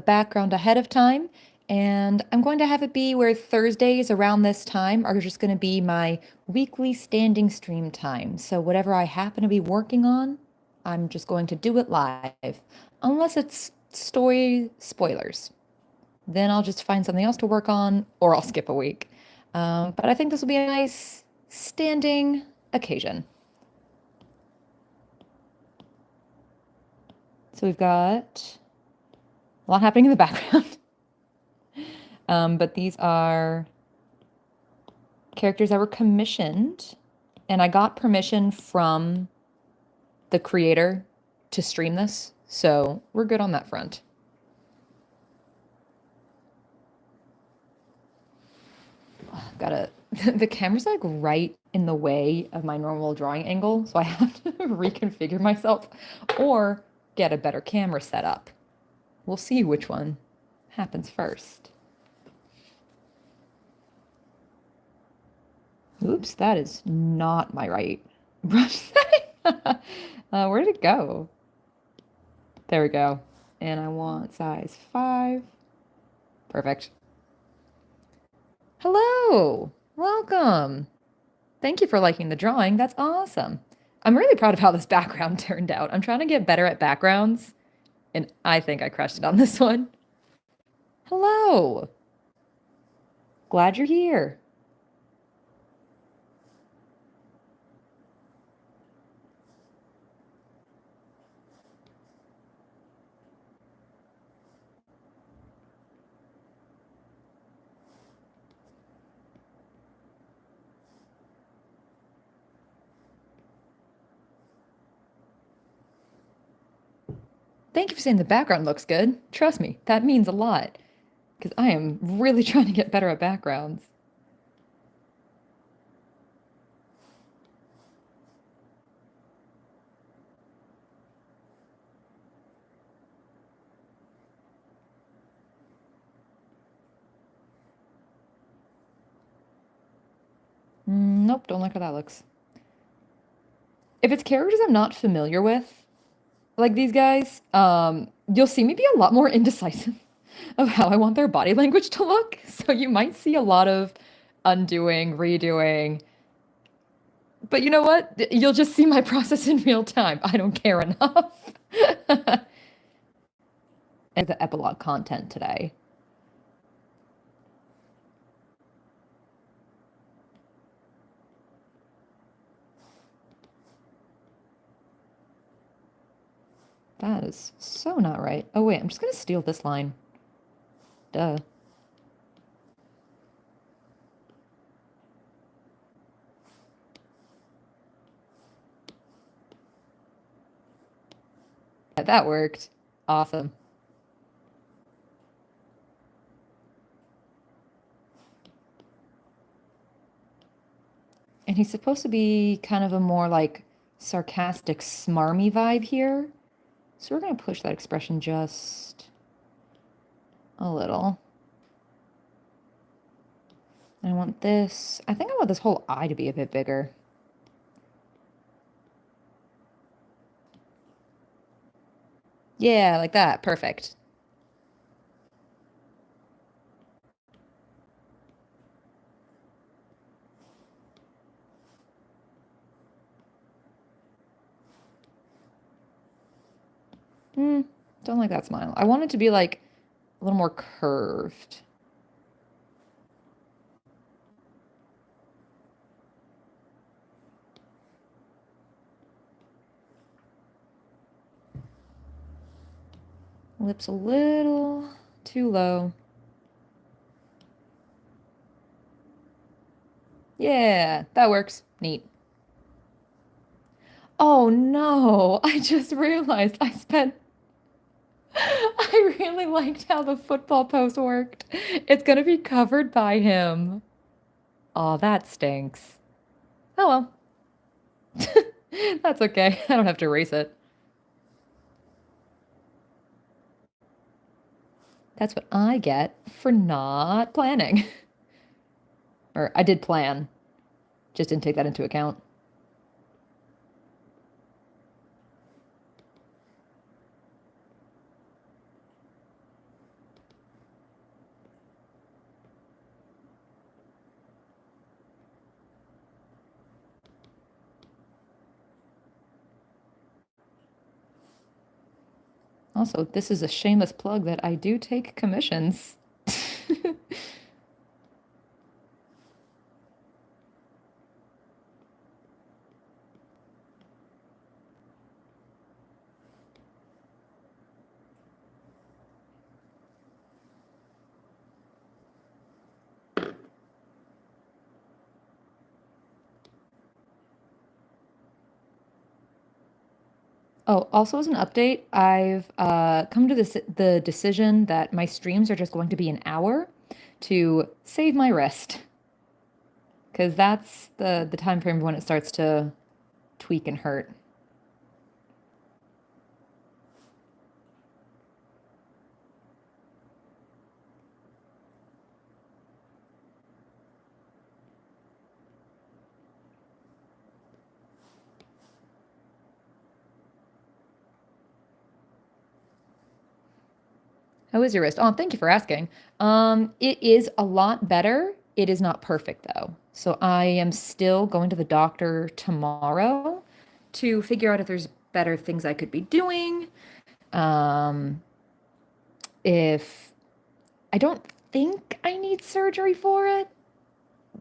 background ahead of time, and I'm going to have it be where Thursdays around this time are just going to be my weekly standing stream time. So whatever I happen to be working on, I'm just going to do it live, unless it's story spoilers. Then I'll just find something else to work on, or I'll skip a week. But I think this will be a nice standing occasion. So we've got a lot happening in the background. But these are characters that were commissioned, and I got permission from the creator to stream this, so we're good on that front. Gotta, the camera's like right in the way of my normal drawing angle, so I have to reconfigure myself or get a better camera setup. We'll see which one happens first. Oops, that is not my right brush setting. Where did it go? There we go. And I want size 5. Perfect. Hello! Welcome! Thank you for liking the drawing. That's awesome. I'm really proud of how this background turned out. I'm trying to get better at backgrounds, and I think I crushed it on this one. Hello! Glad you're here. Thank you for saying the background looks good. Trust me, that means a lot, because I am really trying to get better at backgrounds. Nope, don't like how that looks. If it's characters I'm not familiar with, like these guys, you'll see me be a lot more indecisive of how I want their body language to look. So you might see a lot of undoing, redoing. But you know what? You'll just see my process in real time. I don't care enough. And the epilogue content today. That is so not right. Oh wait, I'm just gonna steal this line. Duh. That worked. Awesome. And he's supposed to be kind of a more like sarcastic, smarmy vibe here. So we're going to push that expression just a little. And I want this, I think I want this whole eye to be a bit bigger. Yeah, like that. Perfect. Don't like that smile. I want it to be like a little more curved. Lips a little too low. Yeah, that works. Neat. Oh no, I just realized I really liked how the football post worked. It's gonna be covered by him. Oh, that stinks. Oh well. That's okay. I don't have to erase it. That's what I get for not planning. Or I did plan, just didn't take that into account. Also, this is a shameless plug that I do take commissions. Oh, also as an update, I've come to the decision that my streams are just going to be an hour to save my wrist, because that's the time frame when it starts to tweak and hurt. How is your wrist? Oh, thank you for asking. It is a lot better. It is not perfect though. So I am still going to the doctor tomorrow to figure out if there's better things I could be doing. Um, if I don't think I need surgery for it.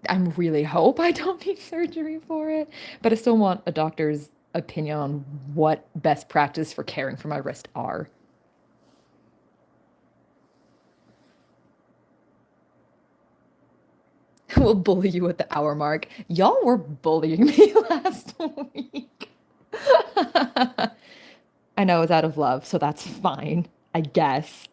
I really hope I don't need surgery for it, but I still want a doctor's opinion on what best practice for caring for my wrist are. Will bully you at the hour mark. Y'all were bullying me last week. I know it's out of love, so that's fine, I guess.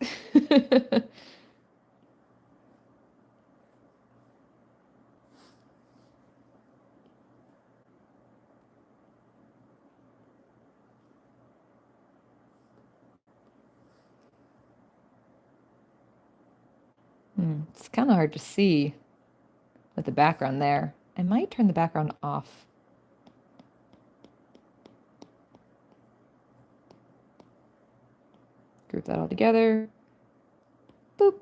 It's kind of hard to see with the background there. I might turn the background off. Group that all together. Boop.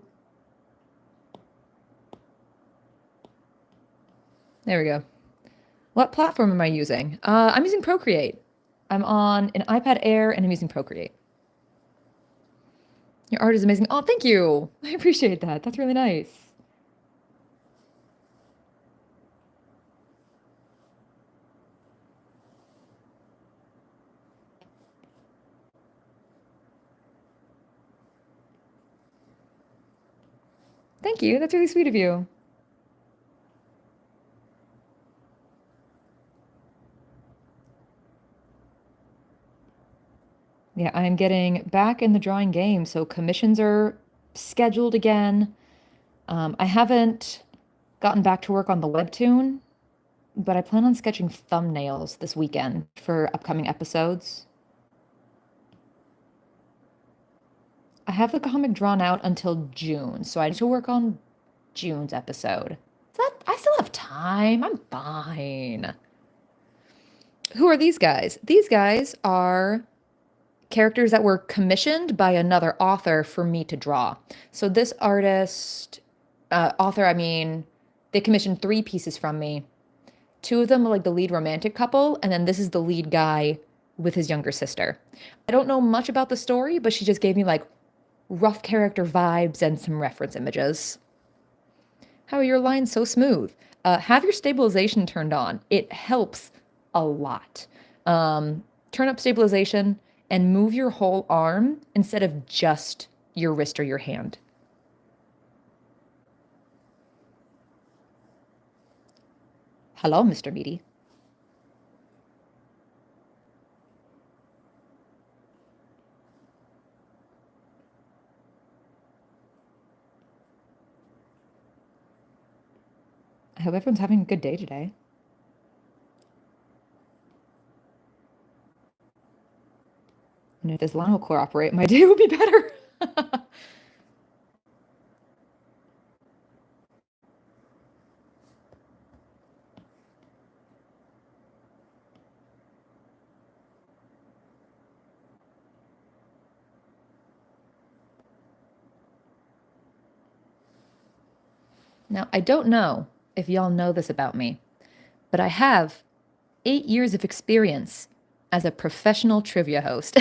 There we go. What platform am I using? I'm using Procreate. I'm on an iPad Air and I'm using Procreate. Your art is amazing. Oh, thank you. I appreciate that. That's really nice. Thank you. That's really sweet of you. Yeah, I'm getting back in the drawing game, so commissions are scheduled again. I haven't gotten back to work on the webtoon, but I plan on sketching thumbnails this weekend for upcoming episodes. I have the comic drawn out until June, so I need to work on June's episode. I still have time. I'm fine. Who are these guys? These guys are characters that were commissioned by another author for me to draw. So this author, I mean, they commissioned 3 pieces from me. 2 of them are like the lead romantic couple, and then this is the lead guy with his younger sister. I don't know much about the story, but she just gave me like rough character vibes and some reference images. How are your lines so smooth? Have your stabilization turned on. It helps a lot. Turn up stabilization and move your whole arm instead of just your wrist or your hand. Hello, Mr. Meaty. I hope everyone's having a good day today. And if this line will cooperate, my day will be better. Now, I don't know if y'all know this about me, but I have 8 years of experience as a professional trivia host.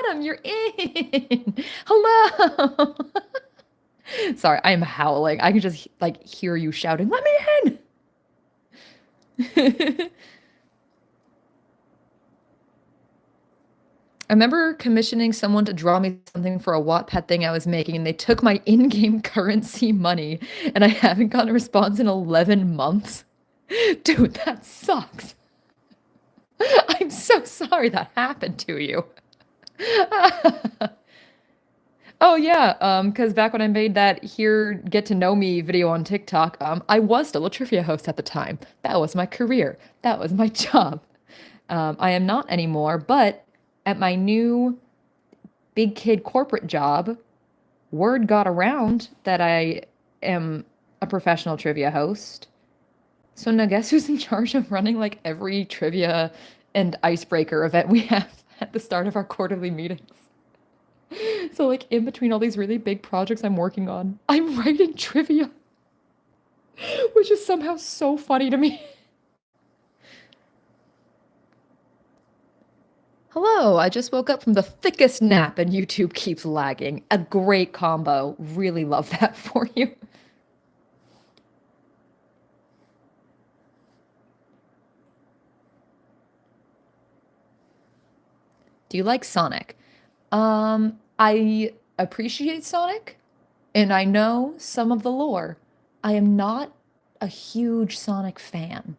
Autumn, you're in. Hello. Sorry, I am howling. I can just like hear you shouting, "Let me in." I remember commissioning someone to draw me something for a Wattpad thing I was making, and they took my in-game currency money, and I haven't gotten a response in 11 months. Dude, that sucks. I'm so sorry that happened to you. Oh yeah, because back when I made that here get to know me video on TikTok, I was still a trivia host at the time. That was my career. That was my job. I am not anymore, but at my new big kid corporate job, word got around that I am a professional trivia host. So now guess who's in charge of running like every trivia and icebreaker event we have at the start of our quarterly meetings? So like in between all these really big projects I'm working on, I'm writing trivia, which is somehow so funny to me. Hello, I just woke up from the thickest nap and YouTube keeps lagging. A great combo. Really love that for you. Do you like Sonic? I appreciate Sonic and I know some of the lore. I am not a huge Sonic fan.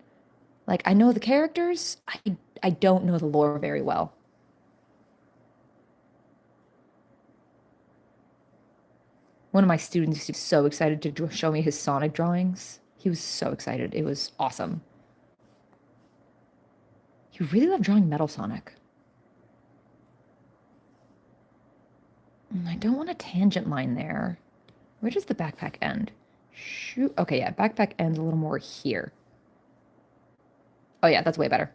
Like I know the characters, I don't know the lore very well. One of my students was so excited to show me his Sonic drawings. He was so excited. It was awesome. You really love drawing Metal Sonic. I don't want a tangent line there. Where does the backpack end? Shoot. Okay, yeah, backpack ends a little more here. Oh yeah, that's way better.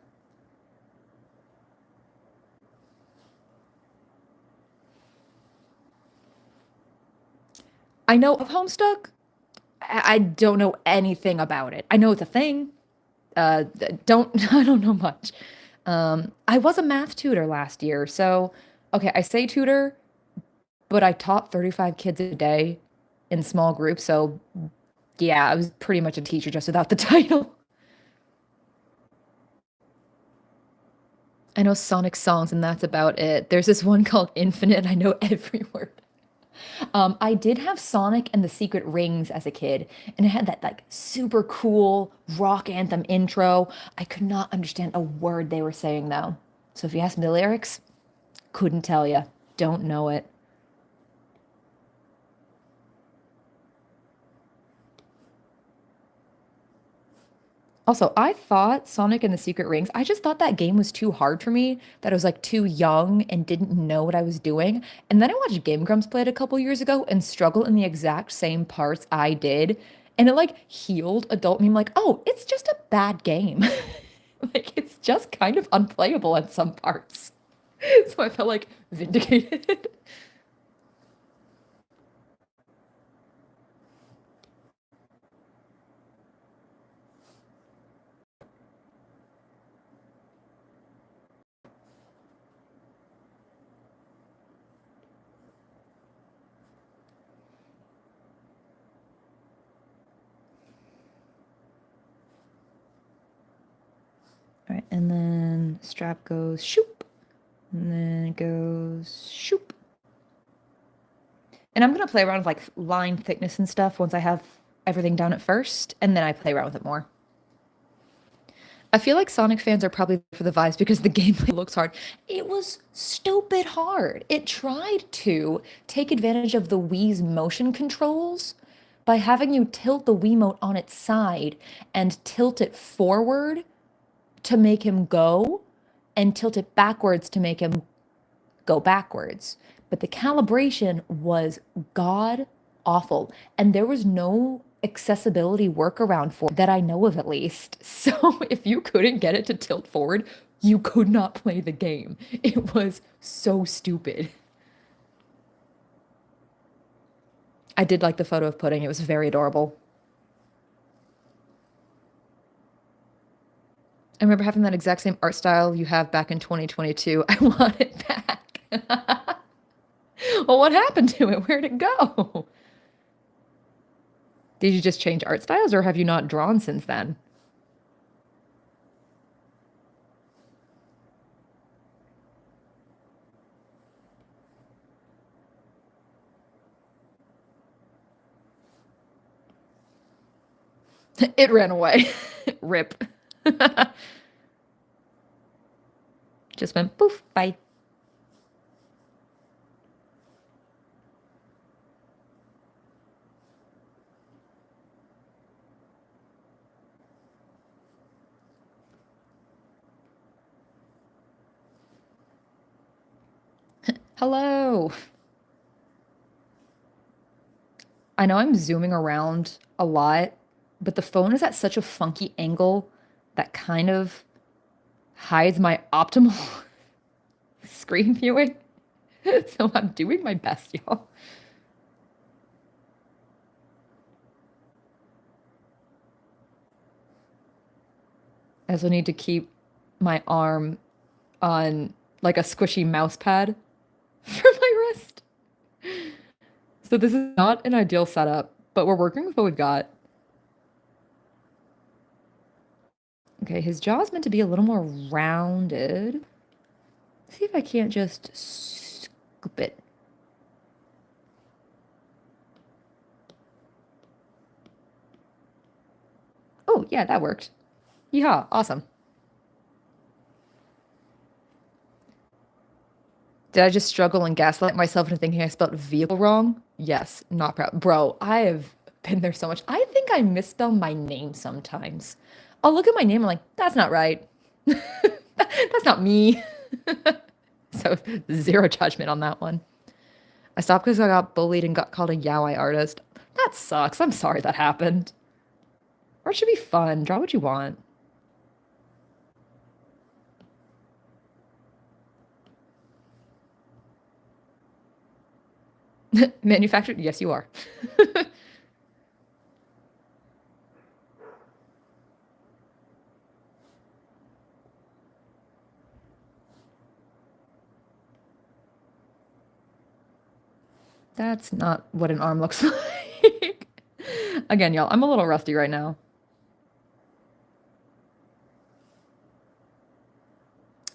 I know of Homestuck. I don't know anything about it. I know it's a thing. Don't I don't know much. I was a math tutor last year, so okay, I say tutor, but I taught 35 kids a day in small groups, so yeah, I was pretty much a teacher just without the title. I know Sonic songs, and that's about it. There's this one called Infinite. I know every word. I did have Sonic and the Secret Rings as a kid, and it had that like super cool rock anthem intro. I could not understand a word they were saying though. So if you ask me the lyrics, couldn't tell you. Don't know it. Also, I thought Sonic and the Secret Rings, I just thought that game was too hard for me, that I was like too young and didn't know what I was doing. And then I watched Game Grumps play it a couple years ago and struggle in the exact same parts I did. And it like healed adult me. I'm like, oh, it's just a bad game. Like it's just kind of unplayable in some parts. So I felt like vindicated. All right, and then strap goes shoop, and then it goes shoop. And I'm gonna play around with like line thickness and stuff once I have everything down at first, and then I play around with it more. I feel like Sonic fans are probably for the vibes because the gameplay looks hard. It was stupid hard. It tried to take advantage of the Wii's motion controls by having you tilt the Wiimote on its side and tilt it forward to make him go and tilt it backwards to make him go backwards. But the calibration was god awful. And there was no accessibility workaround for that I know of at least. So if you couldn't get it to tilt forward, you could not play the game. It was so stupid. I did like the photo of Pudding. It was very adorable. I remember having that exact same art style you have back in 2022. I want it back. Well, what happened to it? Where'd it go? Did you just change art styles or have you not drawn since then? It ran away. Rip. Just went poof, bye. Hello. I know I'm zooming around a lot, but the phone is at such a funky angle that kind of hides my optimal screen viewing. So I'm doing my best, y'all. I also need to keep my arm on like a squishy mouse pad for my wrist. So this is not an ideal setup, but we're working with what we've got. Okay, his jaw's meant to be a little more rounded. See if I can't just scoop it. Oh, yeah, that worked. Yeehaw, awesome. Did I just struggle and gaslight myself into thinking I spelled vehicle wrong? Yes, not proud. Bro, I have been there so much. I think I misspell my name sometimes. I'll look at my name, I'm like, that's not right. That's not me. So zero judgment on that one. I stopped because I got bullied and got called a yaoi artist. That sucks. I'm sorry that happened. Art should be fun. Draw what you want. Manufactured? Yes, you are. That's not what an arm looks like. Again, y'all, I'm a little rusty right now.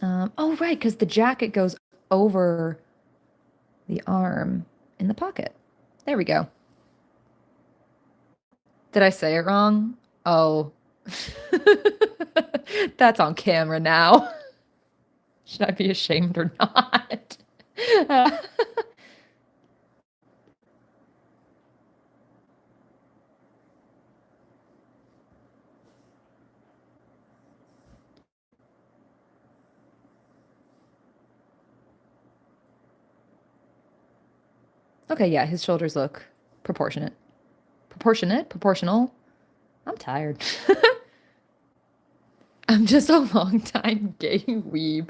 Oh, right, because the jacket goes over the arm in the pocket. There we go. Did I say it wrong? Oh. That's on camera now. Should I be ashamed or not? Okay, yeah, his shoulders look proportionate. Proportionate? Proportional? I'm tired. I'm just a long time gay weeb.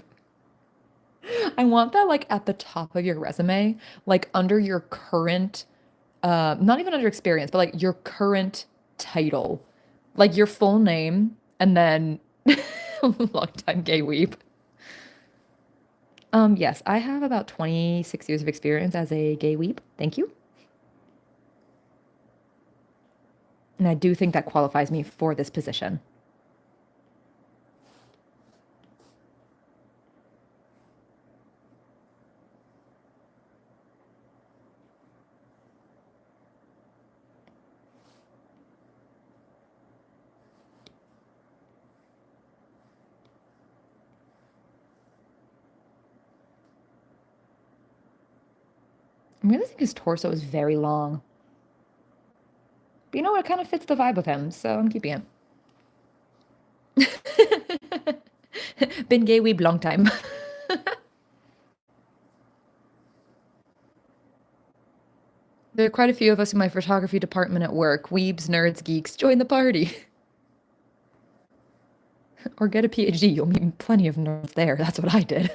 I want that like at the top of your resume, like under your current, not even under experience, but like your current title, like your full name, and then long time gay weeb. Yes, I have about 26 years of experience as a gay weeb. Thank you. And I do think that qualifies me for this position. I really think his torso is very long. But you know what? It kind of fits the vibe of him, so I'm keeping it. Been gay weeb long time. There are quite a few of us in my photography department at work. Weebs, nerds, geeks, join the party. Or get a PhD. You'll meet plenty of nerds there. That's what I did.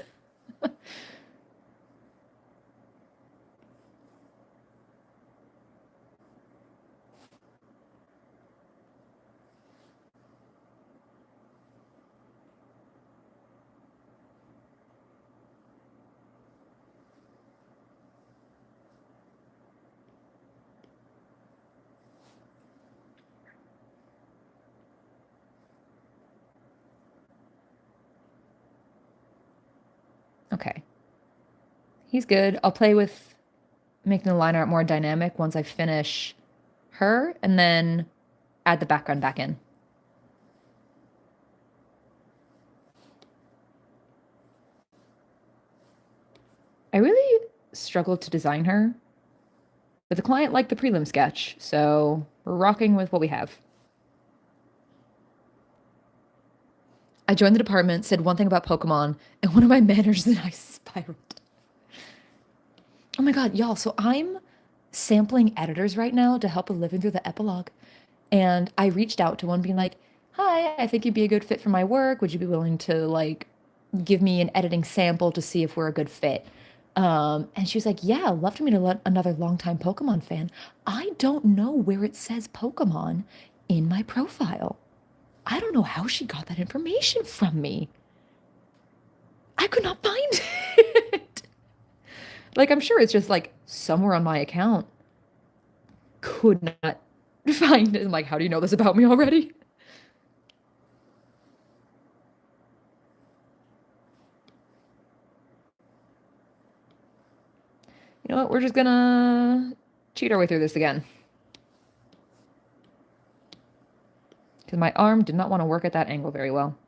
Okay. He's good. I'll play with making the line art more dynamic once I finish her and then add the background back in. I really struggled to design her, but the client liked the prelim sketch, so we're rocking with what we have. I joined the department, said one thing about Pokemon, and one of my managers and I spiraled. Oh my God, y'all. So I'm sampling editors right now to help with living through the epilogue. And I reached out to one being like, hi, I think you'd be a good fit for my work. Would you be willing to like give me an editing sample to see if we're a good fit? And she was like, yeah, I'd love to meet another longtime Pokemon fan. I don't know where it says Pokemon in my profile. I don't know how she got that information from me. I could not find it. Like, I'm sure it's just like somewhere on my account. Could not find it. I'm like, how do you know this about me already? You know what? We're just gonna cheat our way through this again. Because my arm did not want to work at that angle very well.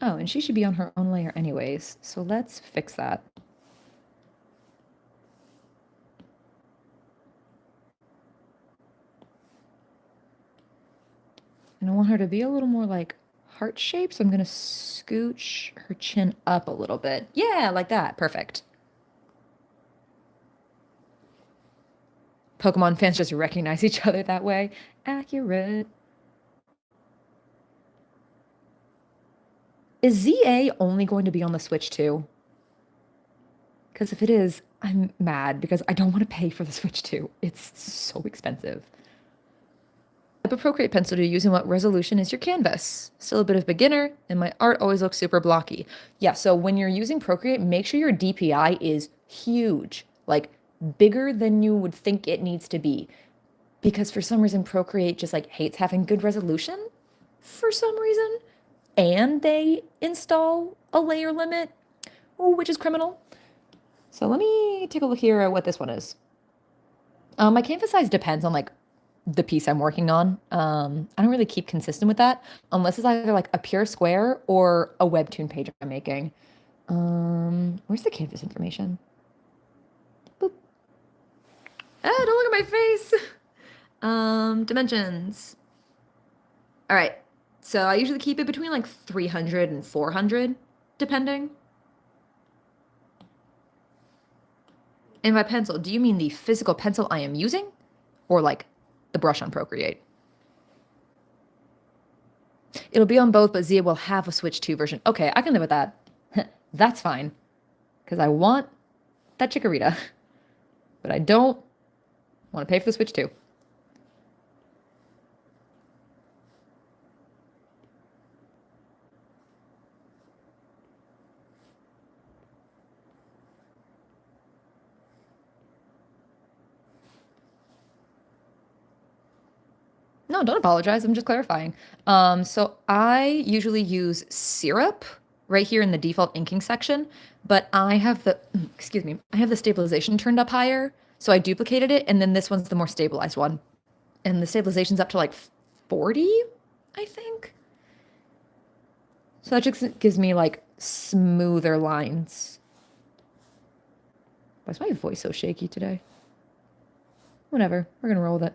Oh, and she should be on her own layer anyways. So let's fix that. And I want her to be a little more like heart shaped. So I'm going to scooch her chin up a little bit. Yeah, like that. Perfect. Pokemon fans just recognize each other that way. Accurate. Is ZA only going to be on the Switch too? Because if it is, I'm mad because I don't want to pay for the Switch 2. It's so expensive. Type of Procreate pencil do you use and what resolution is your canvas? Still a bit of beginner, and my art always looks super blocky. Yeah, so when you're using Procreate, make sure your DPI is huge, like bigger than you would think it needs to be. Because for some reason, Procreate just like hates having good resolution for some reason. And they install a layer limit, which is criminal. So let me take a look here at what this one is. My canvas size depends on like the piece I'm working on. I don't really keep consistent with that unless it's either like a pure square or a webtoon page I'm making. Where's the canvas information? Boop. Ah, don't look at my face. Dimensions. All right. So I usually keep it between like 300 and 400, depending. And by pencil, do you mean the physical pencil I am using or like the brush on Procreate? It'll be on both, but Zia will have a Switch 2 version. Okay, I can live with that. That's fine. Because I want that Chikorita. But I don't want to pay for the Switch 2. No, don't apologize. I'm just clarifying. So I usually use syrup right here in the default inking section, but I have the, excuse me, I have the stabilization turned up higher. So I duplicated it, and then this one's the more stabilized one. And the stabilization's up to like 40, I think. So that just gives me like smoother lines. Why is my voice so shaky today? Whatever, we're gonna roll with it.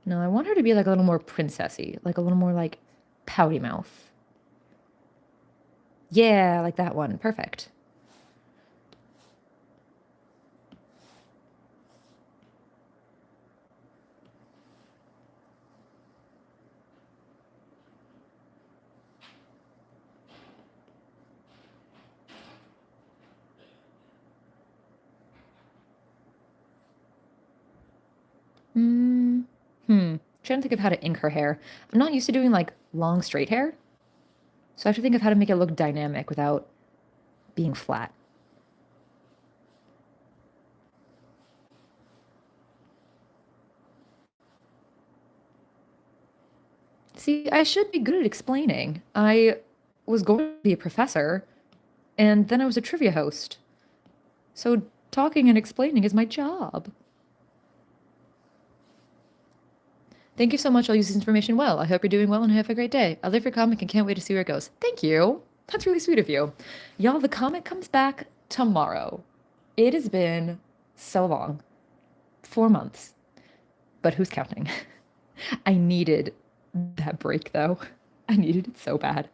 No, I want her to be like a little more princessy, like a little more like pouty mouth. Yeah, like that one. Perfect. Trying to think of how to ink her hair. I'm not used to doing like long straight hair. So I have to think of how to make it look dynamic without being flat. See, I should be good at explaining. I was going to be a professor, and then I was a trivia host. So talking and explaining is my job. Thank you so much. I'll use this information well. I hope you're doing well and have a great day. I love your comic and can't wait to see where it goes. Thank you. That's really sweet of you. Y'all, the comic comes back tomorrow. It has been so long. 4 months. But who's counting? I needed that break, though. I needed it so bad.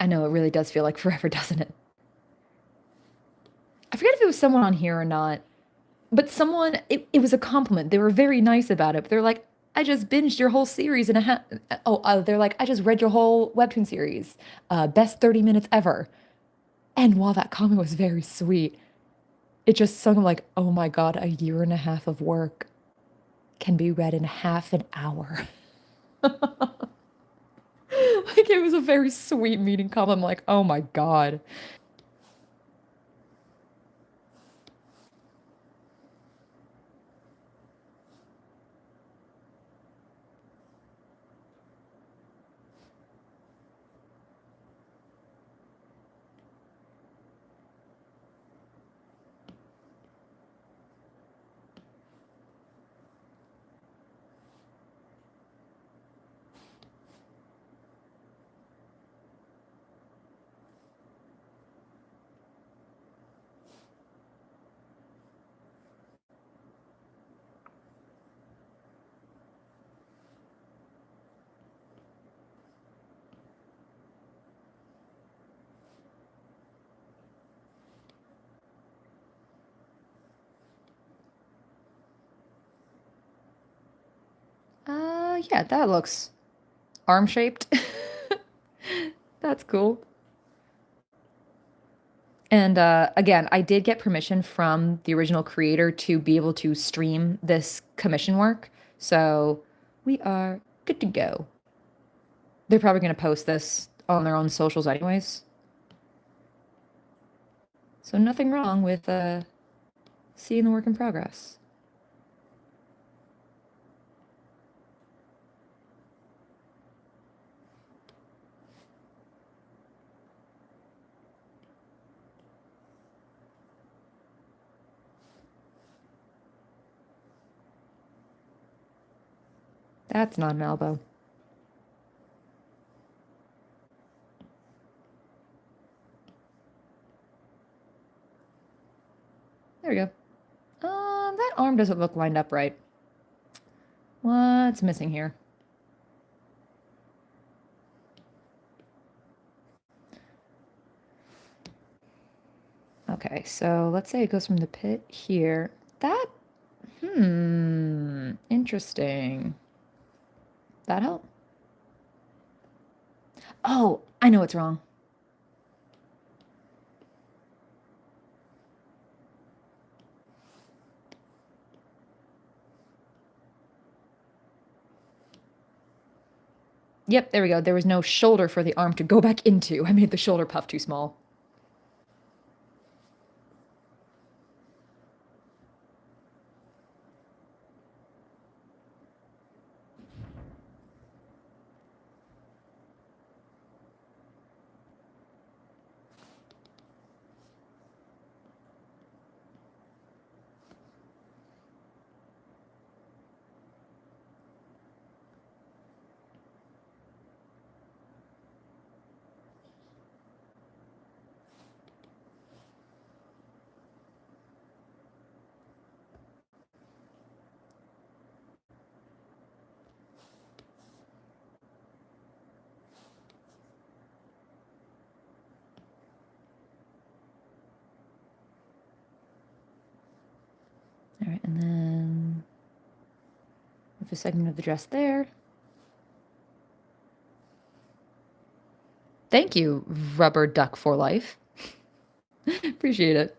I know it really does feel like forever, doesn't it? I forget if it was someone on here or not, but someone, it was a compliment. They were very nice about it. But they're like, I just binged your whole series in a half. Oh, they're like, I just read your whole webtoon series. Best 30 minutes ever. And while that comment was very sweet, it just sung like, oh my God, a year and a half of work can be read in half an hour. Like it was a very sweet meeting comment. I'm like, oh my God. Yeah, that looks arm shaped. That's cool. And again, I did get permission from the original creator to be able to stream this commission work. So we are good to go. They're probably going to post this on their own socials, anyways. So nothing wrong with seeing the work in progress. That's not an elbow. There we go. That arm doesn't look lined up right. What's missing here? Okay, so let's say it goes from the pit here. That, interesting. That help? Oh, I know what's wrong. Yep, there we go. There was no shoulder for the arm to go back into. I made the shoulder puff too small. All right, and then with a segment of the dress there. Thank you, Rubber Duck for Life. Appreciate it.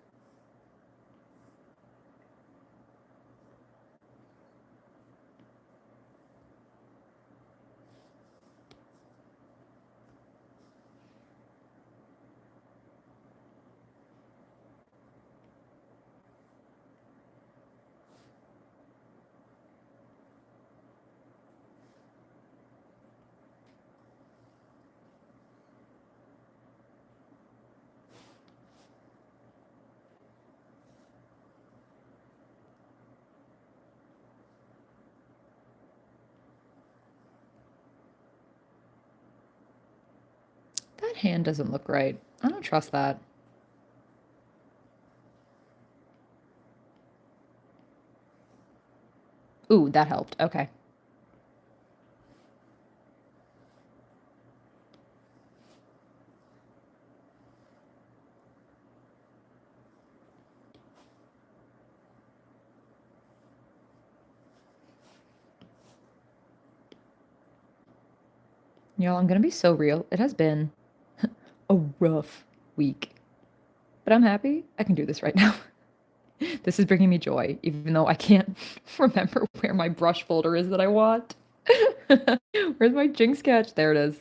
That hand doesn't look right. I don't trust that. Ooh, that helped. Okay. Y'all, I'm gonna be so real. It has been a rough week, but I'm happy I can do this right now. This is bringing me joy, even though I can't remember where my brush folder is that I want. Where's my Jinx sketch? There it is.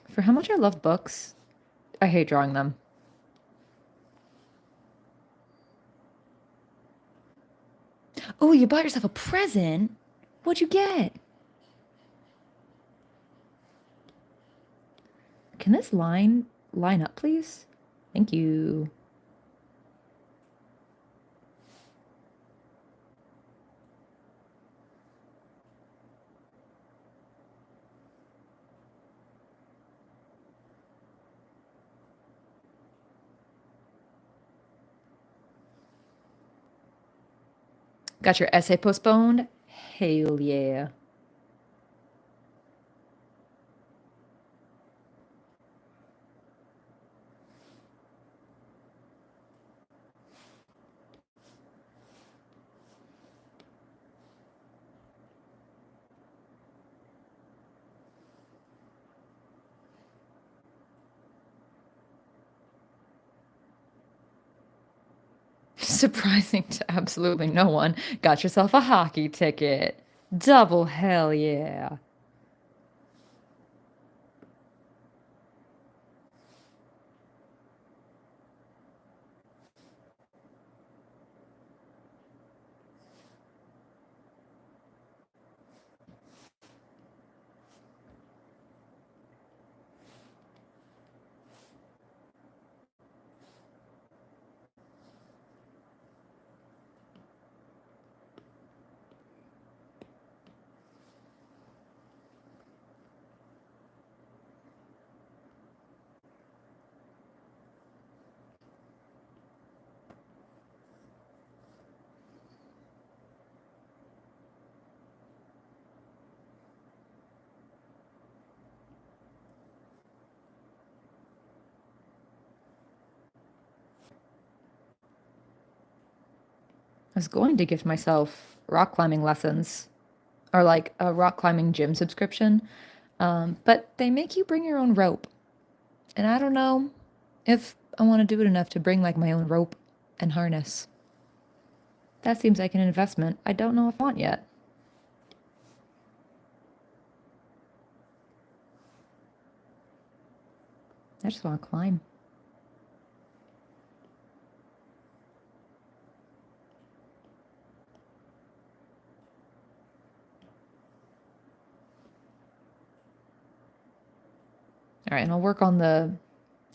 For how much I love books, I hate drawing them. Oh, you bought yourself a present? What'd you get? Can this line up, please? Thank you. Got your essay postponed? Hell yeah. Surprising to absolutely no one. Got yourself a hockey ticket. Double hell yeah. I was going to gift myself rock climbing lessons or like a rock climbing gym subscription, but they make you bring your own rope. And I don't know if I want to do it enough to bring like my own rope and harness. That seems like an investment I don't know if I want yet. I just want to climb. All right, and I'll work on the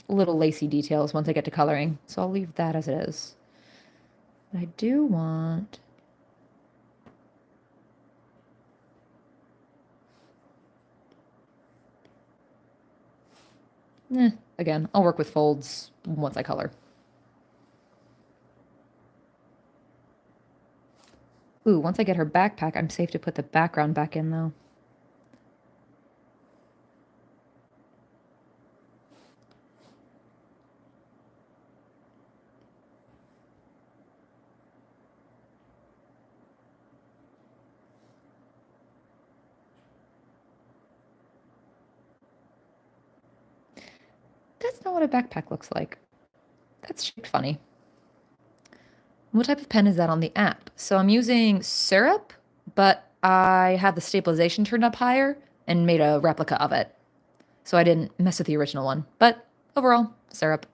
little lacy details once I get to coloring. So I'll leave that as it is. But I do want... Again, I'll work with folds once I color. Ooh, once I get her backpack, I'm safe to put the background back in, though. That's not what a backpack looks like. That's shaped funny. What type of pen is that on the app? So I'm using Syrup, but I have the stabilization turned up higher and made a replica of it. So I didn't mess with the original one. But overall, Syrup.